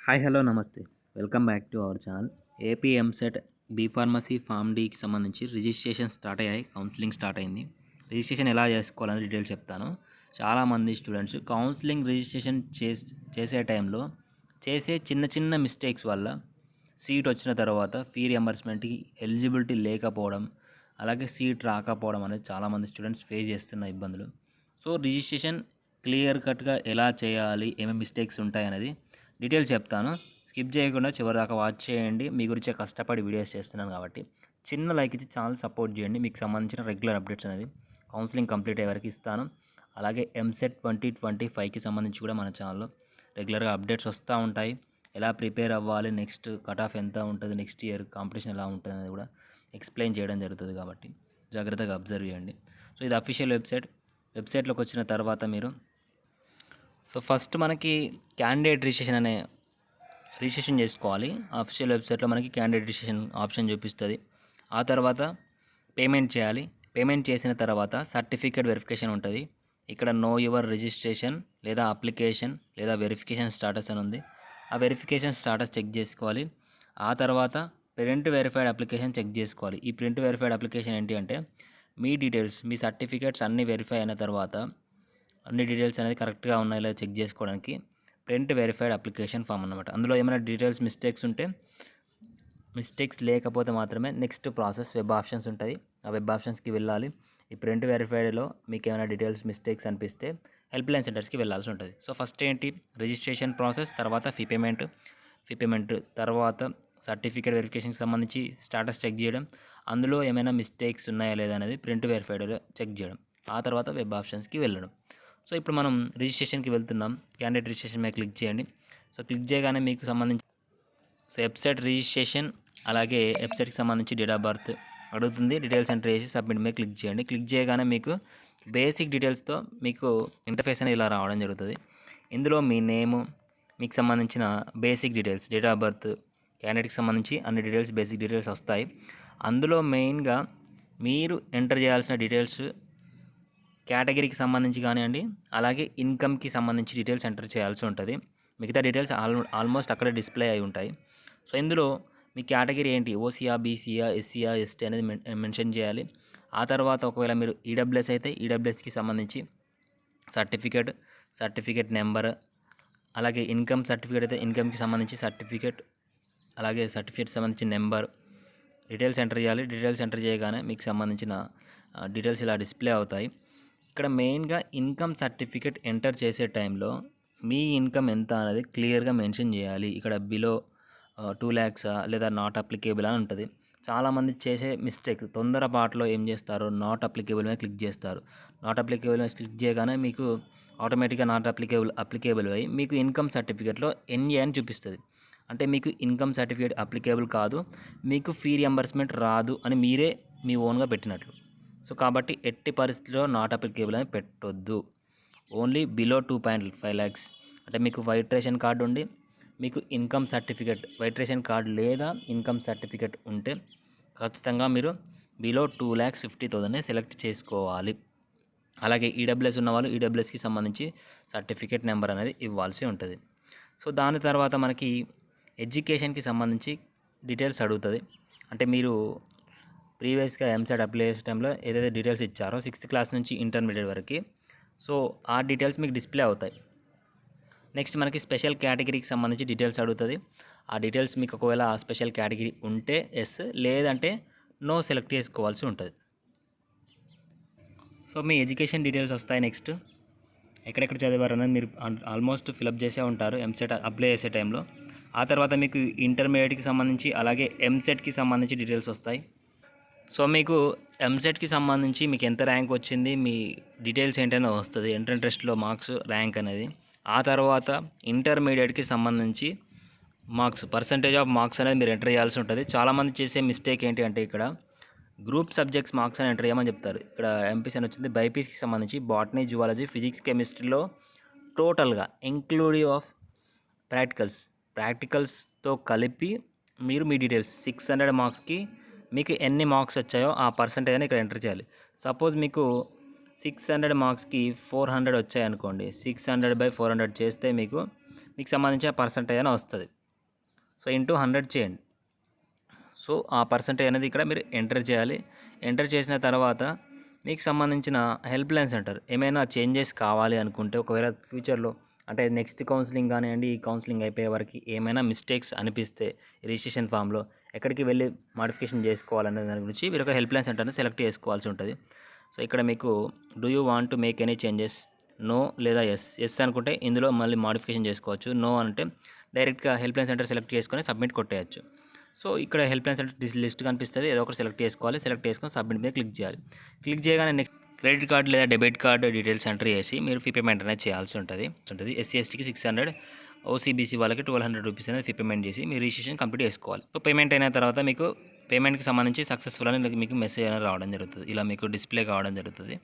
Hi hello నమస్తే welcome back to our channel. AP EAMCET B pharmacy pharm డీకి సంబంధించి registration start అయ్యాయి. Counselling start అయింది. Registration ఎలా చేసుకోవాలని డీటెయిల్స్ చెప్తాను. చాలామంది స్టూడెంట్స్ కౌన్సిలింగ్ రిజిస్ట్రేషన్ చేసే టైంలో చేసే చిన్న చిన్న మిస్టేక్స్ వల్ల సీట్ వచ్చిన తర్వాత ఫీ రియంబర్స్మెంట్కి ఎలిజిబిలిటీ లేకపోవడం, అలాగే సీట్ రాకపోవడం అనేది చాలామంది స్టూడెంట్స్ ఫేస్ చేస్తున్న ఇబ్బందులు. సో రిజిస్ట్రేషన్ క్లియర్ కట్గా ఎలా చేయాలి, ఏమేమి మిస్టేక్స్ ఉంటాయనేది డీటెయిల్స్ చెప్తాను. స్కిప్ చేయకుండా చివరిదాకా వాచ్ చేయండి. మీ గురించే కష్టపడి వీడియోస్ చేస్తున్నాను కాబట్టి చిన్న లైక్ ఇచ్చి ఛానల్ సపోర్ట్ చేయండి. మీకు సంబంధించిన రెగ్యులర్ అప్డేట్స్ అనేది కౌన్సిలింగ్ కంప్లీట్ అయ్యే వరకు ఇస్తాను. అలాగే ఎంసెట్ 2025కి సంబంధించి కూడా మన ఛానల్లో రెగ్యులర్గా అప్డేట్స్ వస్తూ ఉంటాయి. ఎలా ప్రిపేర్ అవ్వాలి, నెక్స్ట్ కట్ ఆఫ్ ఎంత ఉంటుంది, నెక్స్ట్ ఇయర్ కాంపిటీషన్ ఎలా ఉంటుంది అనేది కూడా ఎక్స్ప్లెయిన్ చేయడం జరుగుతుంది. కాబట్టి జాగ్రత్తగా అబ్జర్వ్ చేయండి. సో ఇది అఫీషియల్ వెబ్సైట్లోకి వచ్చిన తర్వాత మీరు ఫస్ట్ మనకి క్యాండిడేట్ రిజిస్ట్రేషన్ చేసుకోవాలి. అఫీషియల్ వెబ్సైట్లో మనకి క్యాండిడేట్ రిజిస్ట్రేషన్ ఆప్షన్ చూపిస్తుంది. ఆ తర్వాత పేమెంట్ చేయాలి. పేమెంట్ చేసిన తర్వాత సర్టిఫికేట్ వెరిఫికేషన్ ఉంటుంది. ఇక్కడ నో యువర్ రిజిస్ట్రేషన్ లేదా అప్లికేషన్ లేదా వెరిఫికేషన్ స్టాటస్ అని ఉంది. ఆ వెరిఫికేషన్ స్టాటస్ చెక్ చేసుకోవాలి. ఆ తర్వాత ప్రింట్ వెరిఫైడ్ అప్లికేషన్ చెక్ చేసుకోవాలి. ఈ ప్రింట్ వెరిఫైడ్ అప్లికేషన్ ఏంటి అంటే మీ డీటెయిల్స్, మీ సర్టిఫికేట్స్ అన్నీ వెరిఫై అయిన తర్వాత అన్ని డీటెయిల్స్ అనేది కరెక్ట్గా ఉన్నాయో లేదో చెక్ చేసుకోవడానికి ప్రింట్ వెరిఫైడ్ అప్లికేషన్ ఫామ్ అన్నమాట. అందులో ఏమైనా డీటెయిల్స్ మిస్టేక్స్ లేకపోతే మాత్రమే నెక్స్ట్ ప్రాసెస్ వెబ్ ఆప్షన్స్ ఉంటుంది. ఆ వెబ్ ఆప్షన్స్కి వెళ్ళాలి. ఈ ప్రింట్ వెరిఫైడ్లో మీకు ఏమైనా డీటెయిల్స్ మిస్టేక్స్ అనిపిస్తే హెల్ప్ లైన్ సెంటర్స్కి వెళ్ళాల్సి ఉంటుంది. సో ఫస్ట్ ఏంటి, రిజిస్ట్రేషన్ ప్రాసెస్, తర్వాత ఫీ పేమెంట్ తర్వాత సర్టిఫికేట్ వెరిఫికేషన్కి సంబంధించి స్టాటస్ చెక్ చేయడం, అందులో ఏమైనా మిస్టేక్స్ ఉన్నాయా లేదా అనేది ప్రింట్ వెరిఫైడ్లో చెక్ చేయడం, ఆ తర్వాత వెబ్ ఆప్షన్స్కి వెళ్ళడం. సో ఇప్పుడు మనం రిజిస్ట్రేషన్కి వెళ్తున్నాం. క్యాండిడేట్ రిజిస్ట్రేషన్ మీద క్లిక్ చేయండి. సో క్లిక్ చేయగానే మీకు సంబంధించి వెబ్సైట్ రిజిస్ట్రేషన్, అలాగే వెబ్సైట్కి సంబంధించి డేట్ ఆఫ్ బర్త్ అడుగుతుంది. డీటెయిల్స్ ఎంటర్ చేసి సబ్మిట్ మీద క్లిక్ చేయండి. క్లిక్ చేయగానే మీకు బేసిక్ డీటెయిల్స్తో మీకు ఇంటర్ఫేస్ అనేది ఇలా రావడం జరుగుతుంది. ఇందులో మీ నేము, మీకు సంబంధించిన basic details, date of birth, క్యాండిడేట్కి సంబంధించి అన్ని డీటెయిల్స్, బేసిక్ డీటెయిల్స్ వస్తాయి. అందులో మెయిన్గా మీరు ఎంటర్ చేయాల్సిన డీటెయిల్స్ కేటగిరీకి సంబంధించి కానివ్వండి, అలాగే ఇన్కమ్కి సంబంధించి డీటెయిల్స్ ఎంటర్ చేయాల్సి ఉంటుంది. మిగతా డీటెయిల్స్ ఆల్మోస్ట్ అక్కడే డిస్ప్లే అయి ఉంటాయి. సో ఇందులో మీ కేటగిరీ ఏంటి, ఓసీఆ, బీసీఆ, ఎస్సీఆ, ఎస్టీ అనేది మెన్షన్ చేయాలి. ఆ తర్వాత ఒకవేళ మీరు ఈడబ్ల్యూఎస్ అయితే ఈడబ్ల్యూఎస్కి సంబంధించి సర్టిఫికేట్ నెంబర్, అలాగే ఇన్కమ్ సర్టిఫికేట్ అయితే ఇన్కమ్కి సంబంధించి సర్టిఫికేట్, అలాగే సర్టిఫికేట్ సంబంధించి నెంబర్, డీటెయిల్స్ ఎంటర్ చేయాలి. డీటెయిల్స్ ఎంటర్ చేయగానే మీకు సంబంధించిన డీటెయిల్స్ ఇలా డిస్ప్లే అవుతాయి. ఇక్కడ మెయిన్గా ఇన్కమ్ సర్టిఫికేట్ ఎంటర్ చేసే టైంలో మీ ఇన్కమ్ ఎంత అనేది క్లియర్గా మెన్షన్ చేయాలి. ఇక్కడ బిలో 2 lakhs లేదా నాట్ అప్లికేబుల్ అని ఉంటుంది. చాలామంది చేసే మిస్టేక్, తొందరపాటులో ఏం చేస్తారు, నాట్ అప్లికేబుల్ మీద క్లిక్ చేస్తారు. నాట్ అప్లికేబుల్ మీద క్లిక్ చేయగానే మీకు ఆటోమేటిక్గా నాట్ అప్లికేబుల్ అయ్యి మీకు ఇన్కమ్ సర్టిఫికేట్లో ఎన్ఏ అని చూపిస్తుంది. అంటే మీకు ఇన్కమ్ సర్టిఫికేట్ అప్లికేబుల్ కాదు, మీకు ఫీ రియంబర్స్మెంట్ రాదు అని మీరే మీ ఓన్గా పెట్టినట్లు. సో కాబట్టి ఎట్టి పరిస్థితిలో నాట్ అప్లికేబుల్ అని పెట్టొద్దు. ఓన్లీ బిలో 2.5 lakhs అంటే మీకు వైట్ రేషన్ కార్డు ఉండి మీకు income certificate, white ration card లేదా ఇన్కమ్ సర్టిఫికేట్ ఉంటే ఖచ్చితంగా మీరు బిలో 2,50,000 సెలెక్ట్ చేసుకోవాలి. అలాగే ఈడబ్ల్యూఎస్ ఉన్న వాళ్ళు ఈడబ్ల్యూఎస్కి సంబంధించి సర్టిఫికేట్ నెంబర్ అనేది ఇవ్వాల్సి ఉంటుంది. సో దాని తర్వాత మనకి ఎడ్యుకేషన్కి సంబంధించి డీటెయిల్స్ అడుగుతుంది. అంటే మీరు ప్రీవియస్గా ఎంసెట్ అప్లై చేసే టైంలో ఏదైతే డీటెయిల్స్ ఇచ్చారో 6th క్లాస్ నుంచి ఇంటర్మీడియట్ వరకు, సో ఆ డీటెయిల్స్ మీకు డిస్ప్లే అవుతాయి. నెక్స్ట్ మనకి స్పెషల్ కేటగిరీకి సంబంధించి డీటెయిల్స్ అడుగుతుంది. ఆ డీటెయిల్స్ మీకు ఒకవేళ ఆ స్పెషల్ కేటగిరీ ఉంటే ఎస్, లేదంటే నో సెలెక్ట్ చేసుకోవాల్సి ఉంటుంది. సో మీ ఎడ్యుకేషన్ డీటెయిల్స్ వస్తాయి. నెక్స్ట్ ఎక్కడెక్కడ చదివారు అనేది మీరు ఆల్మోస్ట్ ఫిలప్ చేసే ఉంటారు ఎంసెట్ అప్లై చేసే టైంలో. ఆ తర్వాత మీకు ఇంటర్మీడియట్కి సంబంధించి అలాగే ఎంసెట్కి సంబంధించి డీటెయిల్స్ వస్తాయి. సో మీకు ఎంసెట్కి సంబంధించి మీకు ఎంత ర్యాంక్ వచ్చింది, మీ డీటెయిల్స్ ఏంటనే వస్తుంది, ఎంట్రన్స్ టెస్ట్లో మార్క్స్, ర్యాంక్ అనేది. ఆ తర్వాత ఇంటర్మీడియట్కి సంబంధించి మార్క్స్, పర్సంటేజ్ ఆఫ్ మార్క్స్ అనేది మీరు ఎంటర్ చేయాల్సి ఉంటుంది. చాలామంది చేసే మిస్టేక్ ఏంటి అంటే ఇక్కడ గ్రూప్ సబ్జెక్ట్స్ మార్క్స్ అని ఎంటర్ చేయమని చెప్తారు. ఇక్కడ ఎంపీసీ అని వచ్చింది. బైపీసీకి సంబంధించి బాటనీ, జువాలజీ, ఫిజిక్స్, కెమిస్ట్రీలో టోటల్గా ఇంక్లూడివ్ ఆఫ్ ప్రాక్టికల్స్తో కలిపి మీరు మీ డీటెయిల్స్ 600 మార్క్స్కి మీకు ఎన్ని మార్క్స్ వచ్చాయో ఆ పర్సంటేజ్ అని ఇక్కడ ఎంటర్ చేయాలి. సపోజ్ మీకు 600 మార్క్స్కి 400 వచ్చాయనుకోండి, 600/400 చేస్తే మీకు సంబంధించిన పర్సంటేజ్ అని వస్తుంది. సో ఇంటూ 100 చేయండి. సో ఆ పర్సంటేజ్ అనేది ఇక్కడ మీరు ఎంటర్ చేయాలి. ఎంటర్ చేసిన తర్వాత మీకు సంబంధించిన హెల్ప్ లైన్ సెంటర్ ఏమైనా చేంజెస్ కావాలి అనుకుంటే, ఒకవేళ ఫ్యూచర్లో అంటే నెక్స్ట్ కౌన్సిలింగ్ కానివ్వండి, ఈ కౌన్సిలింగ్ అయిపోయే వరకు ఏమైనా మిస్టేక్స్ అనిపిస్తే రిజిస్ట్రేషన్ ఫామ్లో ఎక్కడికి వెళ్ళి మాడిఫికేషన్ చేసుకోవాలనే దాని గురించి మీరు ఒక హెల్ప్ లైన్ సెంటర్ని సెలెక్ట్ చేసుకోవాల్సి ఉంటుంది. సో ఇక్కడ మీకు do you want to make any changes, no లేదా ఎస్ అనుకుంటే ఇందులో మళ్ళీ మాడిఫికేషన్ చేసుకోవచ్చు. నో అంటే డైరెక్ట్గా హెల్ప్ లైన్ సెంటర్ సెలెక్ట్ చేసుకొని సబ్మిట్ కొట్టేయచ్చు. సో ఇక్కడ హెల్ప్ లైన్ సెంటర్ లిస్ట్ కనిపిస్తుంది, ఏదో ఒకటి సెలెక్ట్ చేసుకోవాలి. సెలెక్ట్ చేసుకొని సబ్మిట్ మీద క్లిక్ చేయాలి. క్లిక్ చేయగానే నెక్స్ట్ క్రెడిట్ కార్డ్ లేదా డెబిట్ కార్డ్ డీటెయిల్స్ ఎంటర్ చేసి మీరు ఫీ పేమెంట్ అనేది చేయాల్సి ఉంటుంది. ఎస్సీ ఎస్టీకి 600, ఓసీబీసీ వాళ్ళకి 1200 రూపీస్ అనేది ఫీ పేమెంట్ చేసి మీరు రిజిస్ట్రేషన్ కంప్లీట్ చేసుకోవాలి. సో పేమెంట్ అయిన తర్వాత మీకు పేమెంట్కి సంబంధించి సక్సెస్ఫుల్ అని మీకు మెసేజ్ అనేది రావడం జరుగుతుంది. ఇలా మీకు డిస్ప్లే కావడం జరుగుతుంది.